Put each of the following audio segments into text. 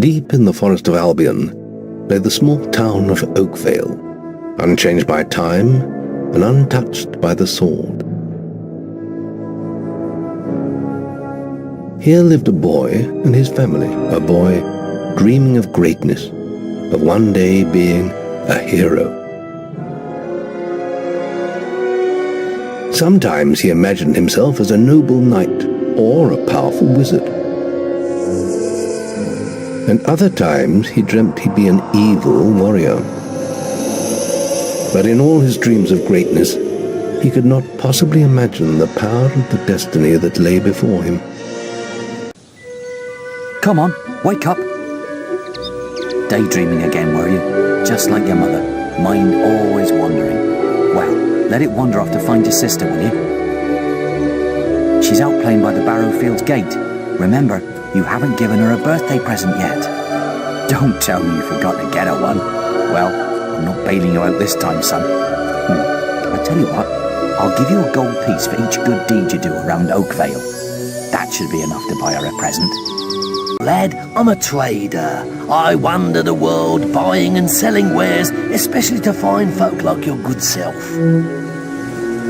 Deep in the forest of Albion lay the small town of Oakvale, unchanged by time and untouched by the sword. Here lived a boy and his family, a boy dreaming of greatness, of one day being a hero. Sometimes he imagined himself as a noble knight or a powerful wizard. And other times he dreamt he'd be an evil warrior. But in all his dreams of greatness, he could not possibly imagine the power of the destiny that lay before him. Come on, wake up. Daydreaming again, were you? Just like your mother, mind always wandering. Well, let it wander off to find your sister, will you? She's out playing by the Barrowfields gate. Remember, you haven't given her a birthday present yet. Don't tell me you forgot to get her one. Well, I'm not bailing you out this time, son. I tell you what, I'll give you a gold piece for each good deed you do around Oakvale. That should be enough to buy her a present. Lad, I'm a trader. I wander the world buying and selling wares, especially to fine folk like your good self.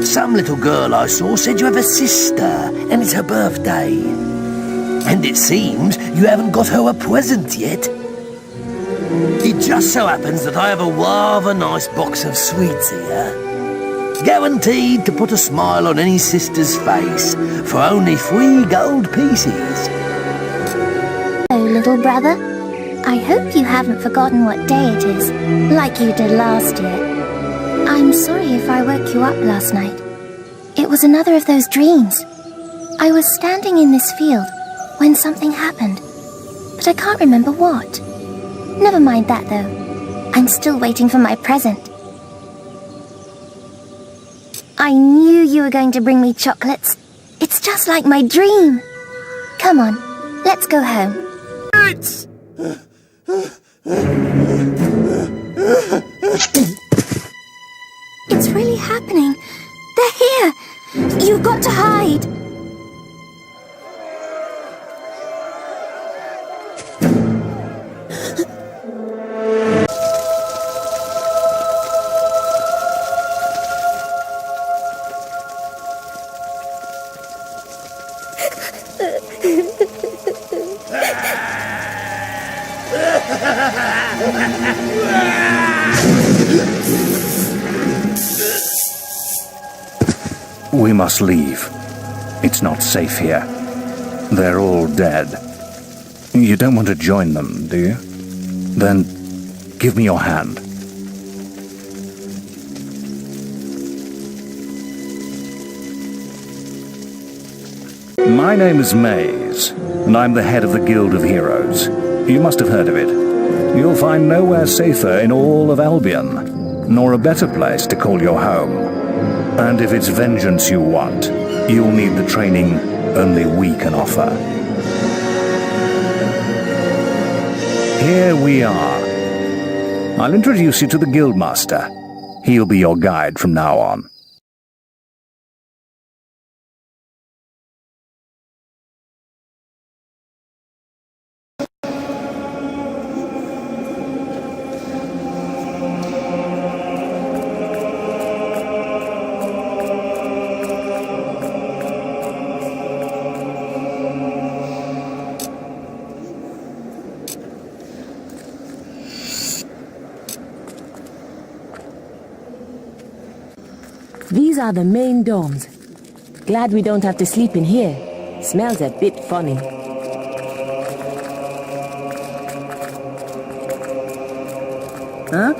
Some little girl I saw said you have a sister, and it's her birthday. And it seems you haven't got her a present yet. It just so happens that I have a rather nice box of sweets here. Guaranteed to put a smile on any sister's face for only 3 gold pieces. Hello, little brother. I hope you haven't forgotten what day it is, like you did last year. I'm sorry if I woke you up last night. It was another of those dreams. I was standing in this field when something happened, but I can't remember what. Never mind that, though. I'm still waiting for my present. I knew you were going to bring me chocolates. It's just like my dream. Come on, let's go home. It's really happening. They're here. You've got to hide. We must leave. It's not safe here. They're all dead. You don't want to join them, do you? Then give me your hand. My name is Maze, and I'm the head of the Guild of Heroes. You must have heard of it. You'll find nowhere safer in all of Albion, nor a better place to call your home. And if it's vengeance you want, you'll need the training only we can offer. Here we are. I'll introduce you to the Guildmaster. He'll be your guide from now on. These are the main domes. Glad we don't have to sleep in here. Smells a bit funny. Huh?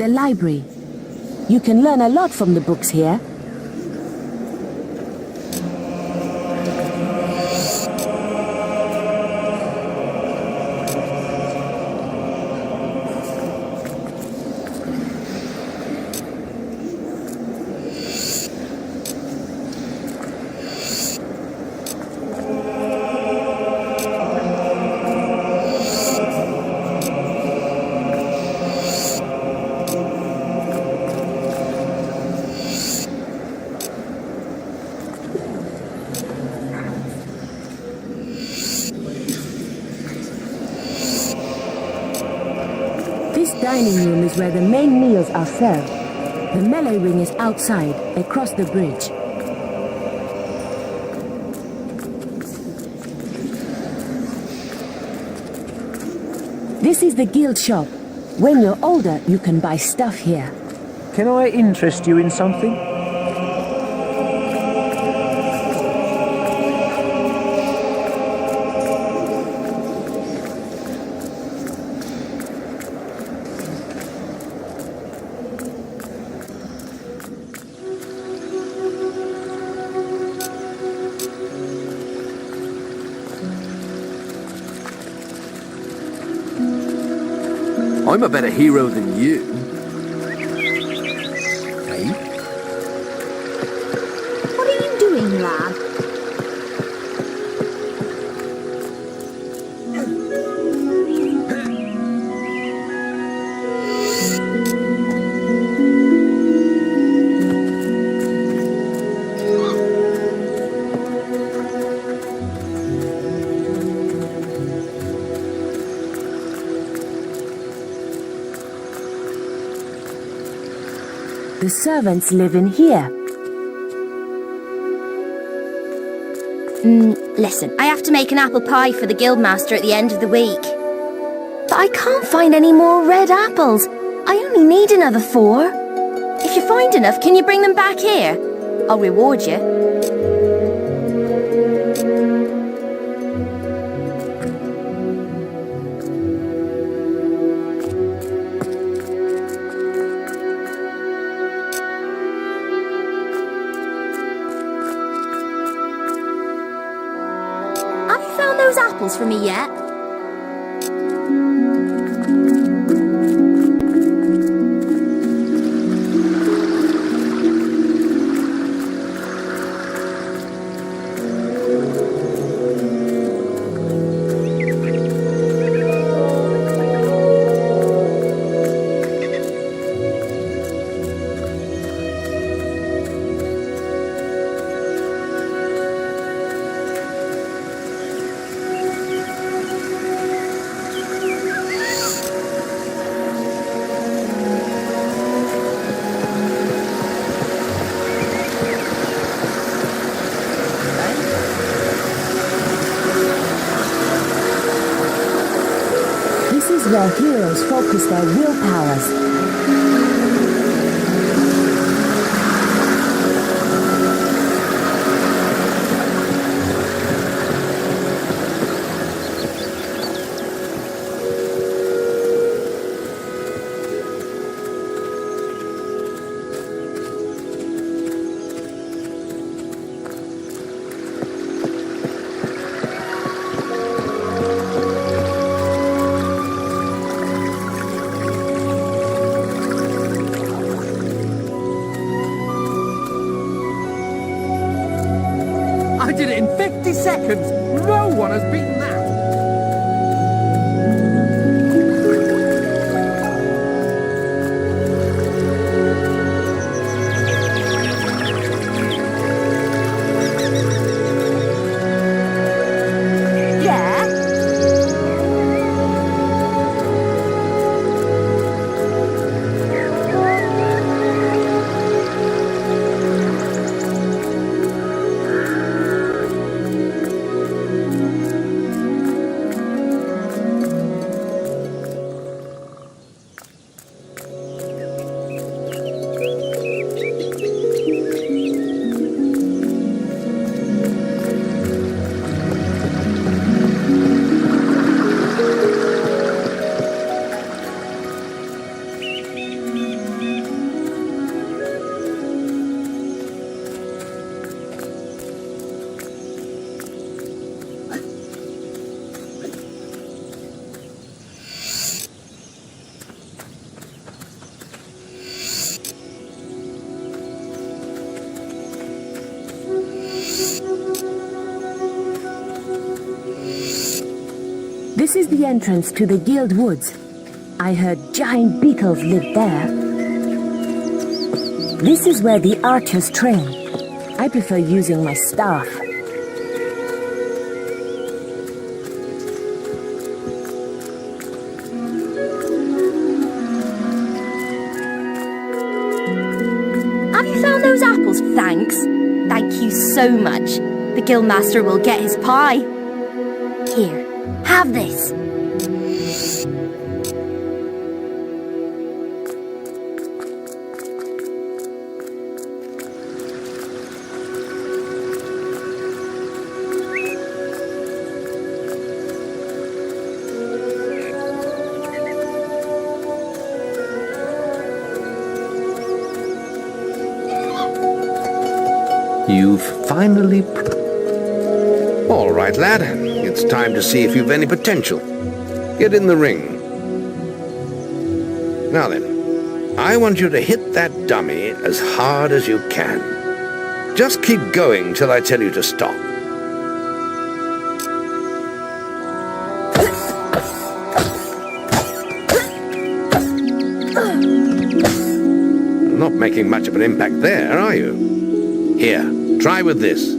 a library. You can learn a lot from the books here. This dining room is where the main meals are served. The melee ring is outside, across the bridge. This is the guild shop. When you're older, you can buy stuff here. Can I interest you in something? I'm a better hero than you. Hey? What are you doing, lad? The servants live in here. Listen, I have to make an apple pie for the guildmaster at the end of the week. But I can't find any more red apples. I only need another 4. If you find enough, can you bring them back here? I'll reward you. Have you found those apples for me yet? This is where heroes focus their will powers. I did it in 50 seconds. No one has beaten that. This is the entrance to the Guild Woods. I heard giant beetles lived there. This is where the archers train. I prefer using my staff. Have you found those apples? Thanks. Thank you so much. The Guildmaster will get his pie. Here, have this. You've finally... All right, lad. It's time to see if you've any potential. Get in the ring. Now then, I want you to hit that dummy as hard as you can. Just keep going till I tell you to stop. Not making much of an impact there, are you? Here, try with this.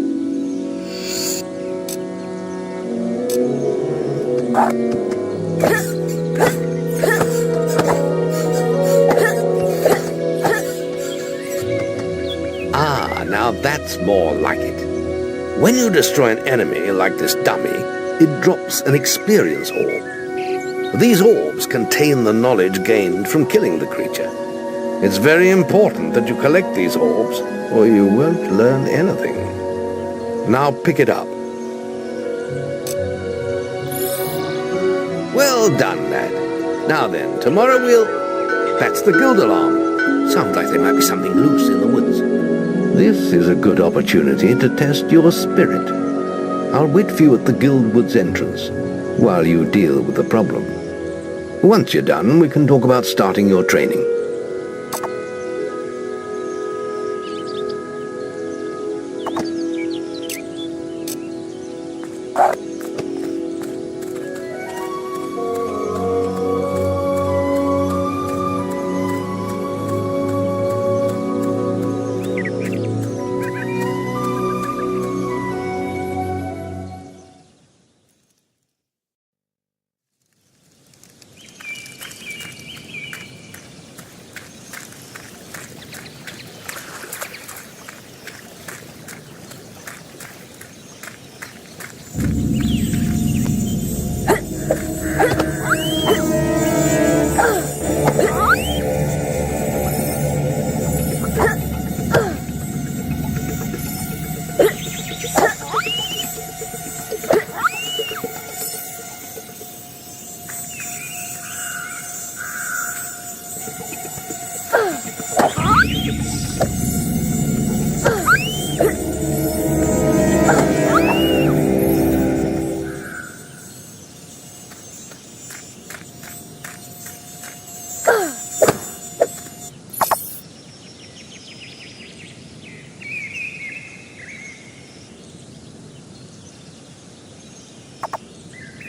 Ah, now that's more like it. When you destroy an enemy like this dummy, it drops an experience orb. These orbs contain the knowledge gained from killing the creature. It's very important that you collect these orbs, or you won't learn anything. Now pick it up. Well done, lad. Now then, tomorrow we'll... That's the guild alarm. Sounds like there might be something loose in the woods. This is a good opportunity to test your spirit. I'll wait for you at the guild woods entrance, while you deal with the problem. Once you're done, we can talk about starting your training.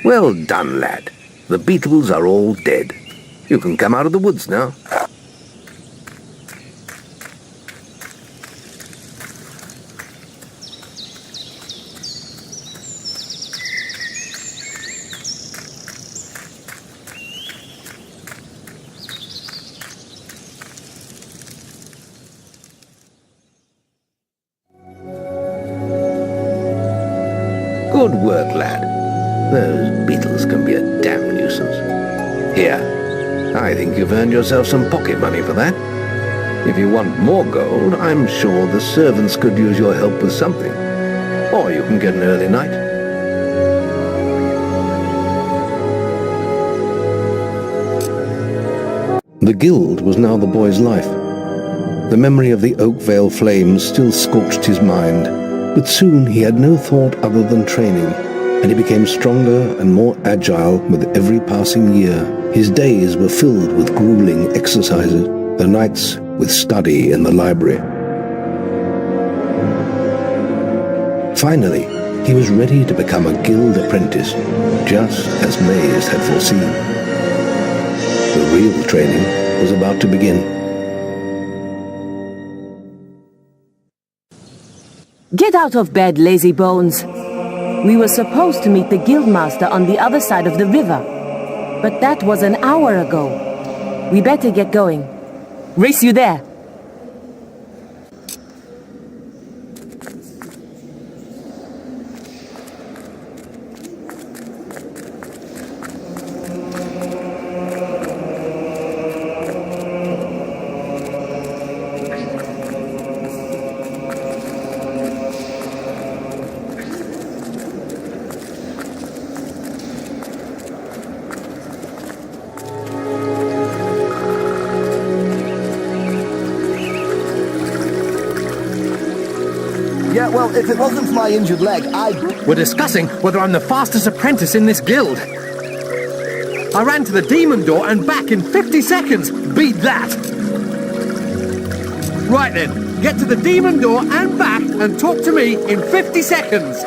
Well done, lad. The beetles are all dead. You can come out of the woods now. Good work, lad. Those beetles can be a damn nuisance. Here, I think you've earned yourself some pocket money for that. If you want more gold, I'm sure the servants could use your help with something. Or you can get an early night. The guild was now the boy's life. The memory of the Oakvale flames still scorched his mind, but soon he had no thought other than training, and he became stronger and more agile with every passing year. His days were filled with grueling exercises, the nights with study in the library. Finally, He was ready to become a guild apprentice, just as Maze had foreseen. The real training was about to begin. Get out of bed, lazy bones. We were supposed to meet the guildmaster on the other side of the river, but that was an hour ago. We better get going. Race you there. Yeah, well, if it wasn't for my injured leg, We're discussing whether I'm the fastest apprentice in this guild. I ran to the demon door and back in 50 seconds. Beat that! Right then, get to the demon door and back and talk to me in 50 seconds.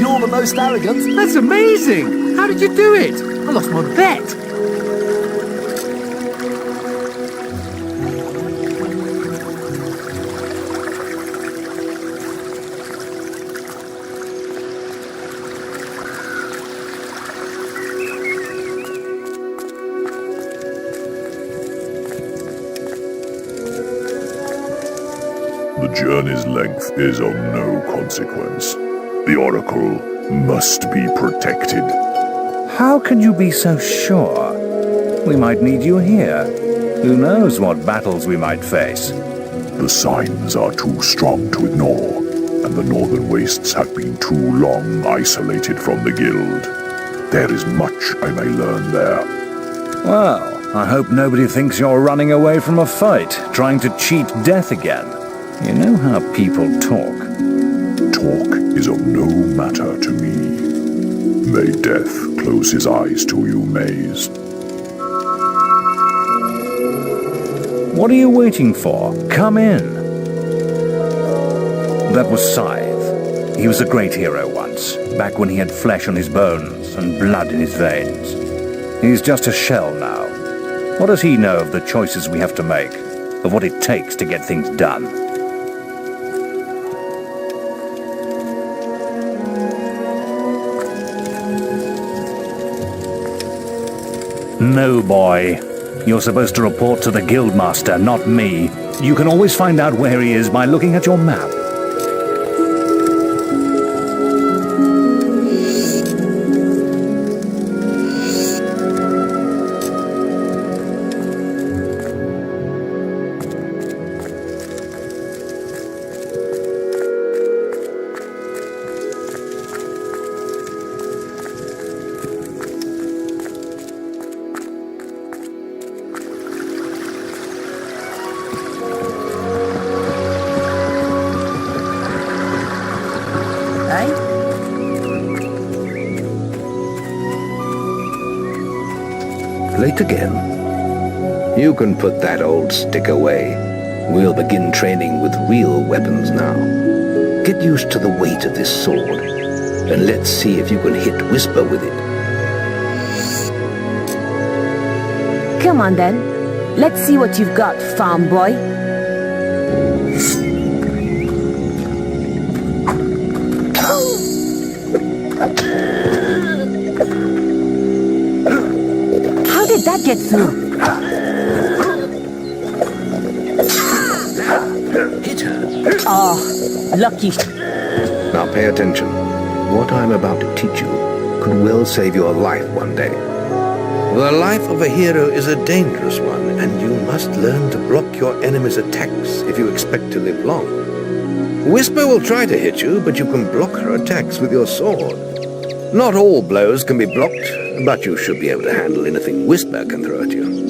you're the most arrogant. That's amazing! How did you do it? I lost my bet. The journey's length is of no consequence. The Oracle must be protected. How can you be so sure? We might need you here. Who knows what battles we might face? The signs are too strong to ignore, and the Northern Wastes have been too long isolated from the Guild. There is much I may learn there. Well, I hope nobody thinks you're running away from a fight, trying to cheat death again. You know how people talk. Talk is of no matter to me. May death close his eyes to you, Maze. What are you waiting for? Come in. That was Scythe. He was a great hero once, back when he had flesh on his bones and blood in his veins. He's just a shell now. What does he know of the choices we have to make, of what it takes to get things done? No, boy. You're supposed to report to the Guildmaster, not me. You can always find out where he is by looking at your map. Late again. You can put that old stick away. We'll begin training with real weapons now. Get used to the weight of this sword, and let's see if you can hit Whisper with it. Come on then. Let's see what you've got, farm boy. How did that get through? Hit her. Lucky. Now pay attention. What I'm about to teach you could well save your life one day. The life of a hero is a dangerous one, and you must learn to block your enemy's attacks if you expect to live long. Whisper will try to hit you, but you can block her attacks with your sword. Not all blows can be blocked, but you should be able to handle anything Whisper can throw at you.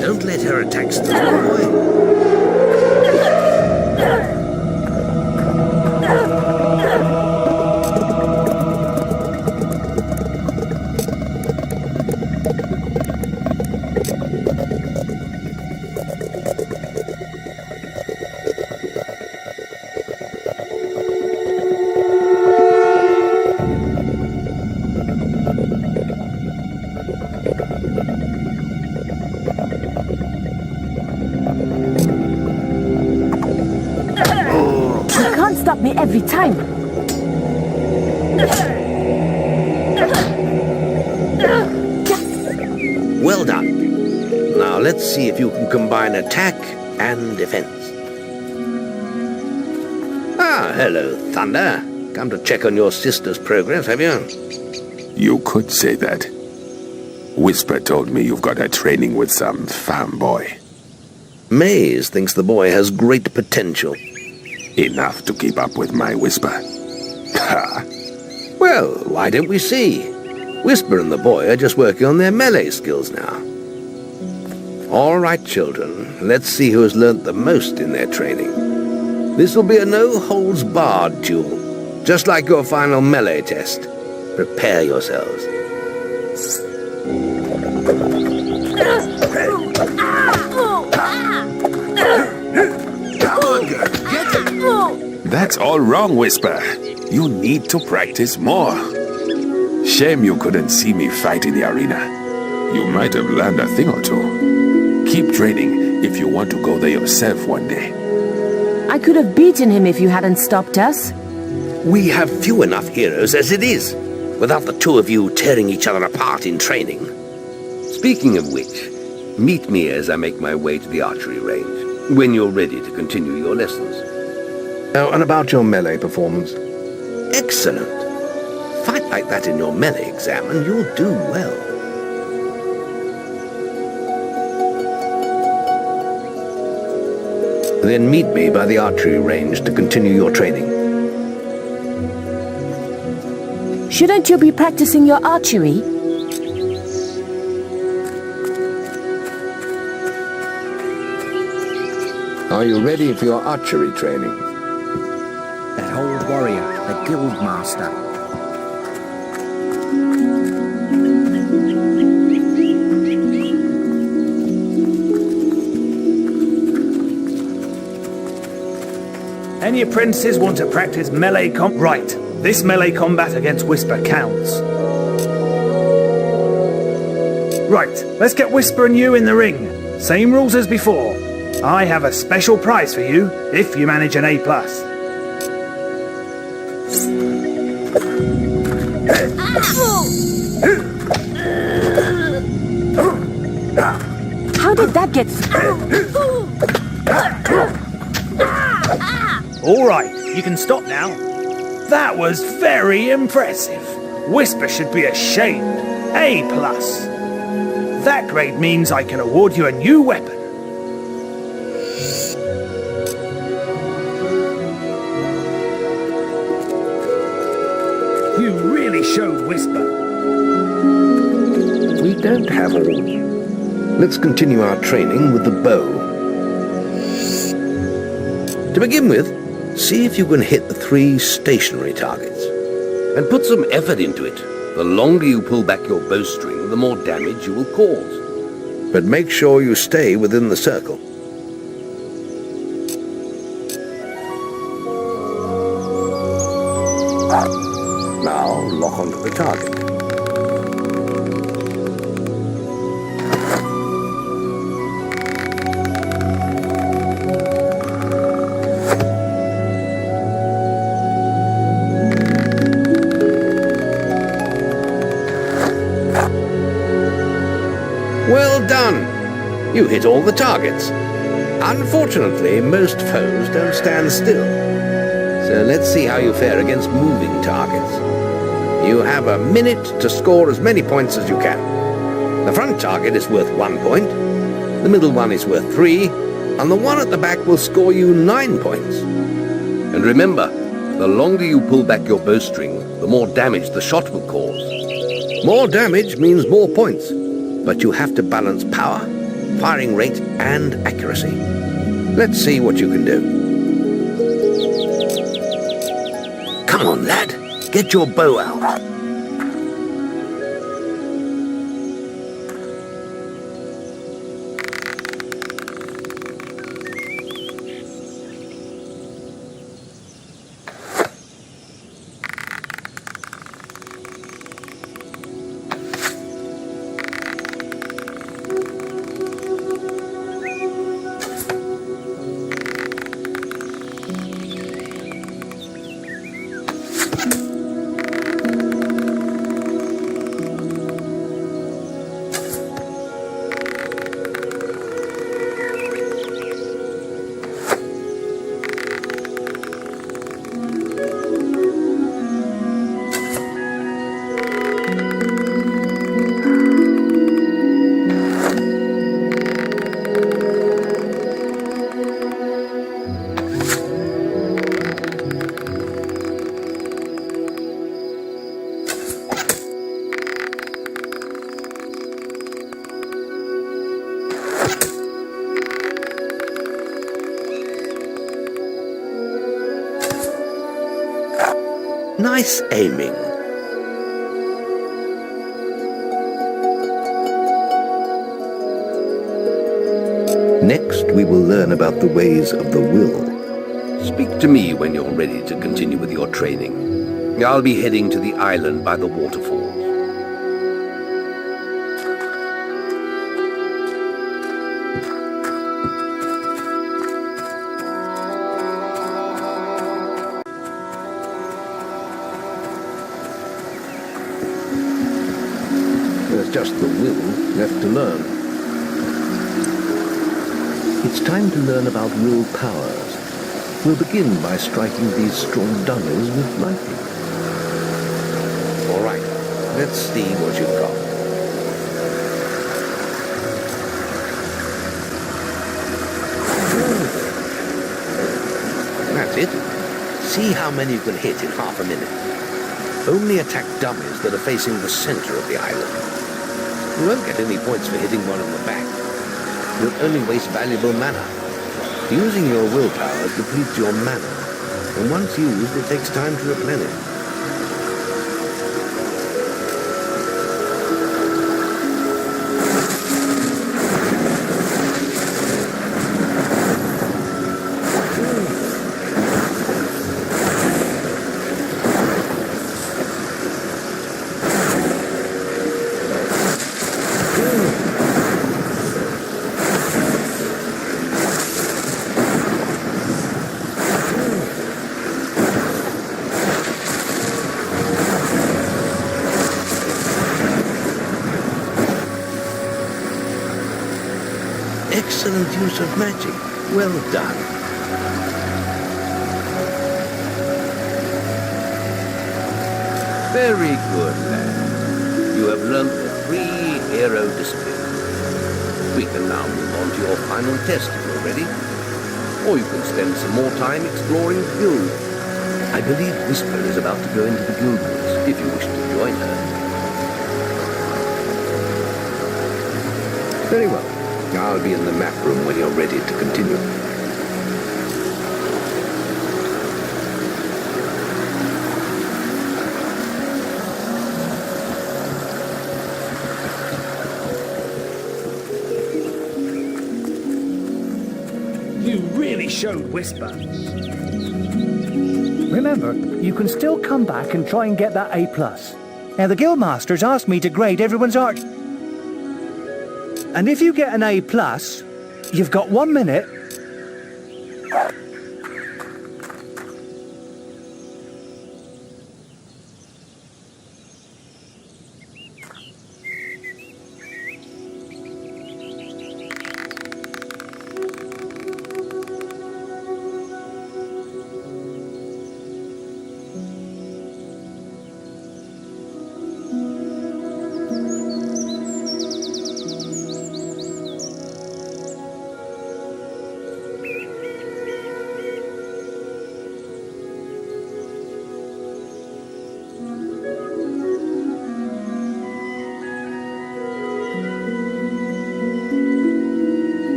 Don't let her attacks throw you away. Stop me every time. Well done. Now let's see if you can combine attack and defense. Ah, hello, Thunder. Come to check on your sister's progress, have you? You could say that. Whisper told me you've got her training with some farm boy. Maze thinks the boy has great potential. Enough to keep up with my Whisper. Ha! Well, why don't we see? Whisper and the boy are just working on their melee skills now. All right, children, let's see who has learnt the most in their training. This will be a no-holds-barred duel, just like your final melee test. Prepare yourselves. That's all wrong, Whisper. You need to practice more. Shame you couldn't see me fight in the arena. You might have learned a thing or two. Keep training if you want to go there yourself one day. I could have beaten him if you hadn't stopped us. We have few enough heroes as it is, without the two of you tearing each other apart in training. Speaking of which, meet me as I make my way to the archery range, when you're ready to continue your lessons. Oh, and about your melee performance. Excellent. Fight like that in your melee exam and you'll do well. Then meet me by the archery range to continue your training. Shouldn't you be practicing your archery? Are you ready for your archery training? That old warrior, the guild master. Any apprentices want to practice melee Right, this melee combat against Whisper counts. Right, let's get Whisper and you in the ring. Same rules as before. I have a special prize for you if you manage an A+. How did that get... All right, you can stop now. That was very impressive. Whisper should be ashamed. A+. That grade means I can award you a new weapon. You really showed Whisper. We don't have all. Let's continue our training with the bow. To begin with, see if you can hit the 3 stationary targets. And put some effort into it. The longer you pull back your bowstring, the more damage you will cause. But make sure you stay within the circle. Now lock onto the target. Well done! You hit all the targets. Unfortunately, most foes don't stand still. So let's see how you fare against moving targets. You have a minute to score as many points as you can. The front target is worth 1 point, the middle one is worth 3, and the one at the back will score you 9 points. And remember, the longer you pull back your bowstring, the more damage the shot will cause. More damage means more points, but you have to balance power, firing rate, and accuracy. Let's see what you can do. Come on, lad. Get your bow out. Nice aiming. Next, we will learn about the ways of the will. Speak to me when you're ready to continue with your training. I'll be heading to the island by the waterfall. There's just the will left to learn. It's time to learn about will powers. We'll begin by striking these strong dummies with lightning. All right, let's see what you've got. That's it. See how many you can hit in half a minute. Only attack dummies that are facing the center of the island. You won't get any points for hitting one in the back. You'll only waste valuable mana. Using your willpower depletes your mana, and once used, it takes time to replenish. Excellent use of magic. Well done. Very good, lad. You have learnt the 3 hero disciplines. We can now move on to your final test if you're ready. Or you can spend some more time exploring the guild. I believe Whisper is about to go into the guild woods, if you wish to join her. Very well. I'll be in the map room when you're ready to continue. You really showed Whisper. Remember, you can still come back and try and get that A+. Now, the Guildmaster's asked me to grade everyone's art. And if you get an A+, you've got 1 minute.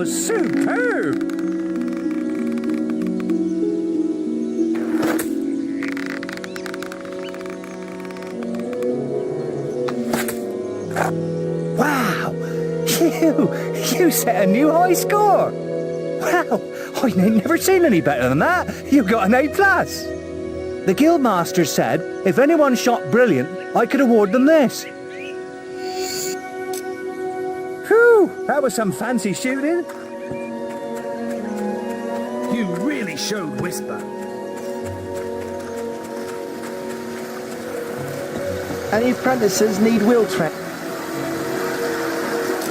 was superb! Wow! You set a new high score! Wow! I've never seen any better than that! You got an A+! The Guildmaster said if anyone shot brilliant, I could award them this. Whew! That was some fancy shooting. You really showed Whisper. Any apprentices need wheel track?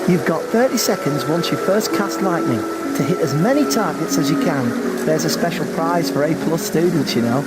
You've got 30 seconds once you first cast lightning to hit as many targets as you can. There's a special prize for A+ students, you know.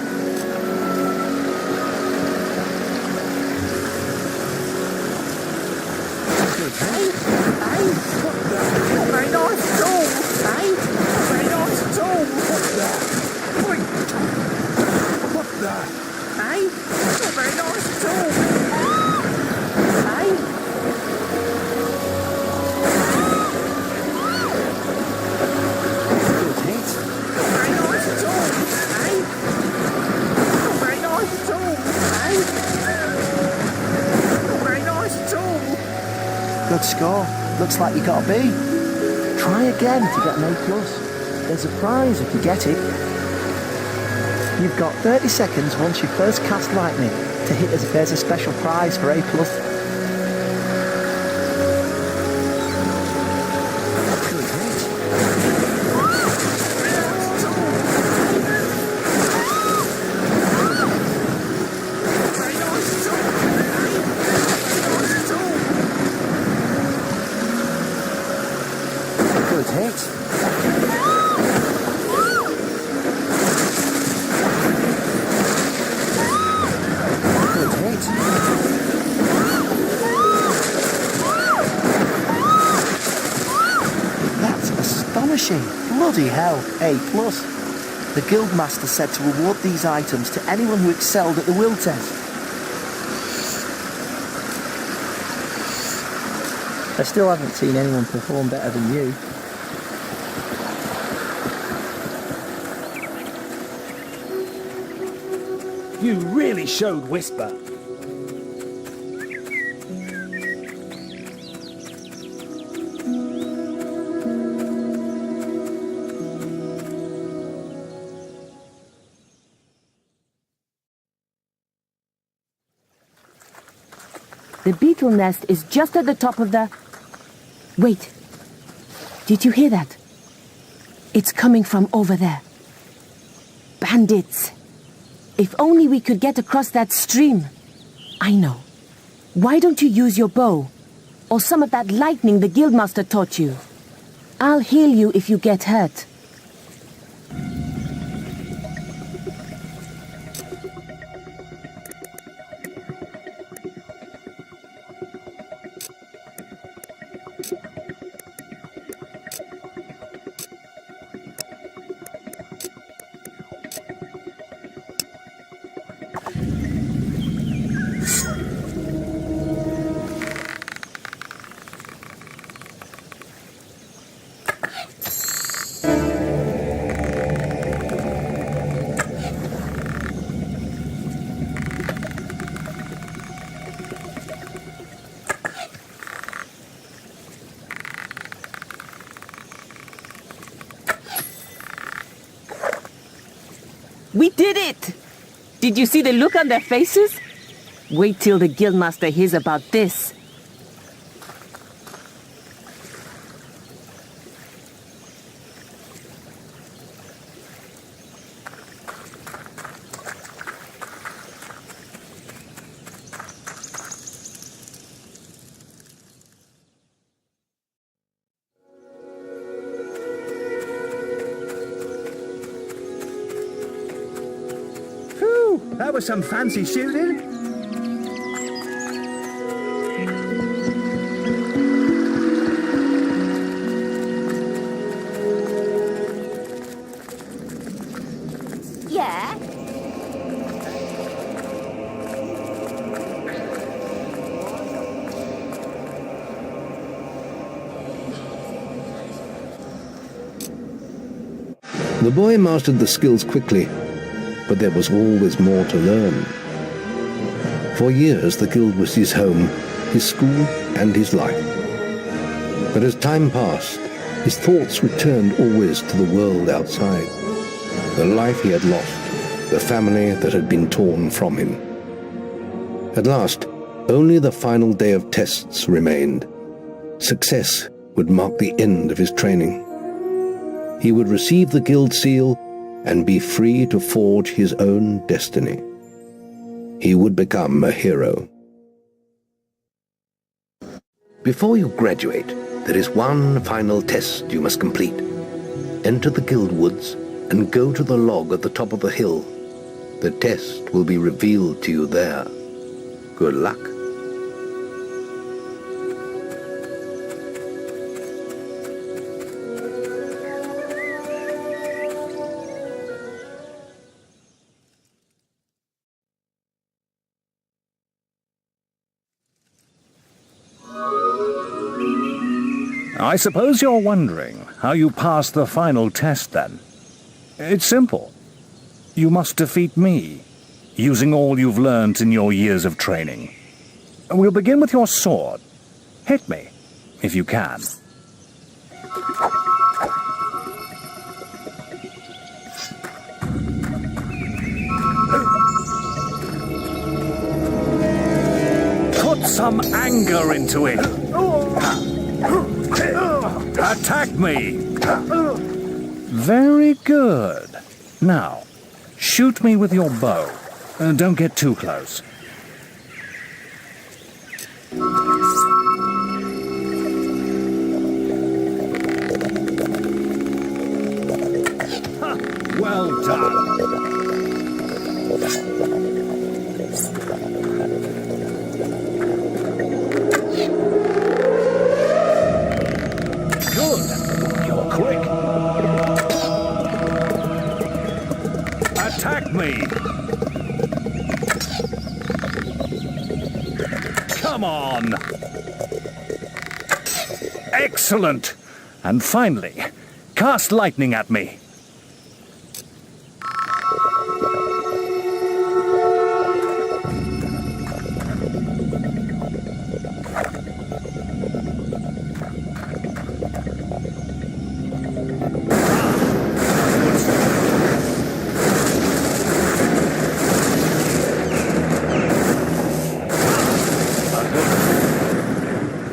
Good score. Looks like you got a B. Try again to get an A+. There's a prize if you get it. You've got 30 seconds once you first cast lightning to hit as there's a special prize for A+. Bloody hell, A+. The Guildmaster said to award these items to anyone who excelled at the will test. I still haven't seen anyone perform better than you. You really showed Whisper. The beetle nest is just at the top of the... Wait. Did you hear that? It's coming from over there. Bandits. If only we could get across that stream. I know. Why don't you use your bow? Or some of that lightning the Guildmaster taught you? I'll heal you if you get hurt. We did it! Did you see the look on their faces? Wait till the Guildmaster hears about this. That was some fancy shooting. Yeah? The boy mastered the skills quickly, but there was always more to learn. For years, the guild was his home, his school, and his life. But as time passed, his thoughts returned always to the world outside, the life he had lost, the family that had been torn from him. At last, only the final day of tests remained. Success would mark the end of his training. He would receive the guild seal and be free to forge his own destiny. He would become a hero. Before you graduate, there is one final test you must complete. Enter the guild woods and go to the log at the top of the hill. The test will be revealed to you there. Good luck. I suppose you're wondering how you pass the final test, then. It's simple. You must defeat me, using all you've learned in your years of training. We'll begin with your sword. Hit me, if you can. Put some anger into it. Attack me! Very good. Now, shoot me with your bow. Don't get too close. Well done. Quick! Attack me! Come on! Excellent! And finally, cast lightning at me.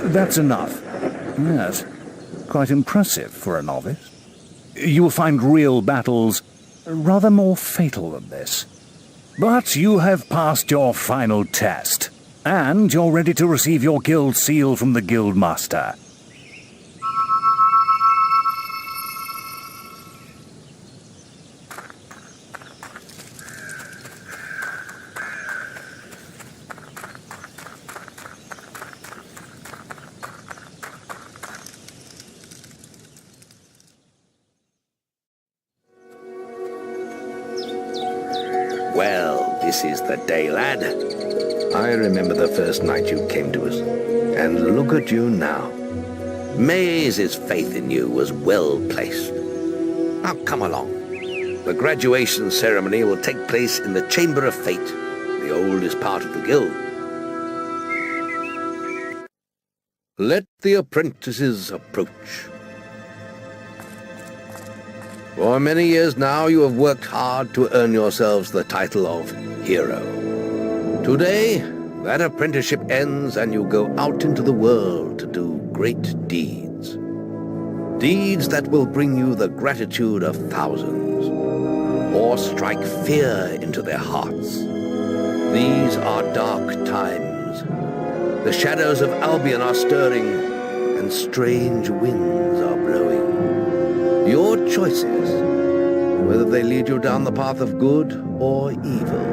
That's enough. Yes, quite impressive for a novice. You will find real battles rather more fatal than this. But you have passed your final test, and you're ready to receive your guild seal from the guild master. Well, this is the day, lad. I remember the first night you came to us. And look at you now. Maze's faith in you was well placed. Now come along. The graduation ceremony will take place in the Chamber of Fate, the oldest part of the guild. Let the apprentices approach. For many years now you have worked hard to earn yourselves the title of hero. Today, that apprenticeship ends and you go out into the world to do great deeds. Deeds that will bring you the gratitude of thousands, or strike fear into their hearts. These are dark times. The shadows of Albion are stirring, and strange winds are blowing. Your choices, whether they lead you down the path of good or evil,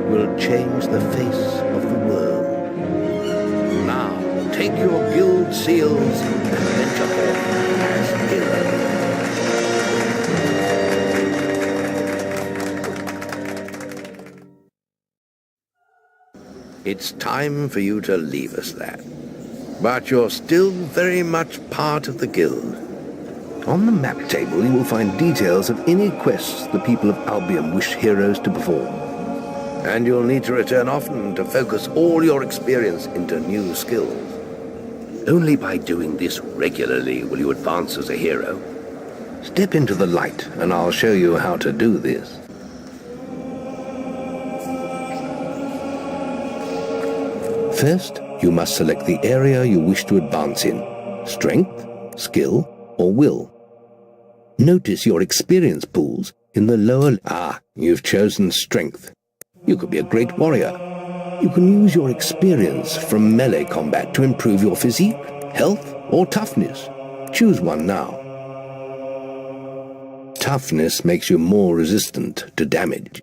will change the face of the world. Now, take your guild seals and venture forth as heroes. It's time for you to leave us, lad. But you're still very much part of the guild. On the map table, you will find details of any quests the people of Albion wish heroes to perform. And you'll need to return often to focus all your experience into new skills. Only by doing this regularly will you advance as a hero. Step into the light, and I'll show you how to do this. First, you must select the area you wish to advance in: strength, skill, or will. Notice your experience pools in the lower... you've chosen strength. You could be a great warrior. You can use your experience from melee combat to improve your physique, health, or toughness. Choose one now. Toughness makes you more resistant to damage.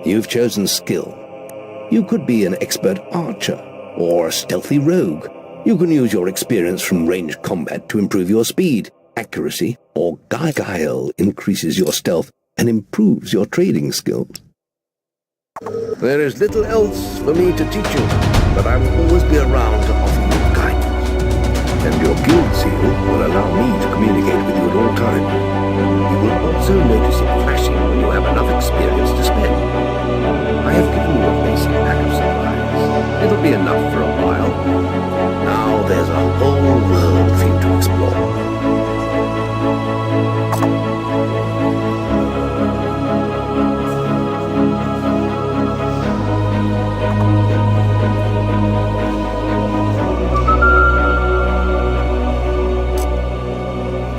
You've chosen skill. You could be an expert archer or a stealthy rogue. You can use your experience from ranged combat to improve your speed, accuracy, or guile increases your stealth and improves your trading skills. There is little else for me to teach you, but I will always be around to offer you guidance. And your guild seal will allow me to communicate with you at all times. You will also notice it flashing when you have enough experience to spend. I have given you a basic pack of supplies. It'll be enough for a while. Now there's a whole world for you to explore.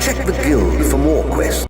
Check the guild for more quests.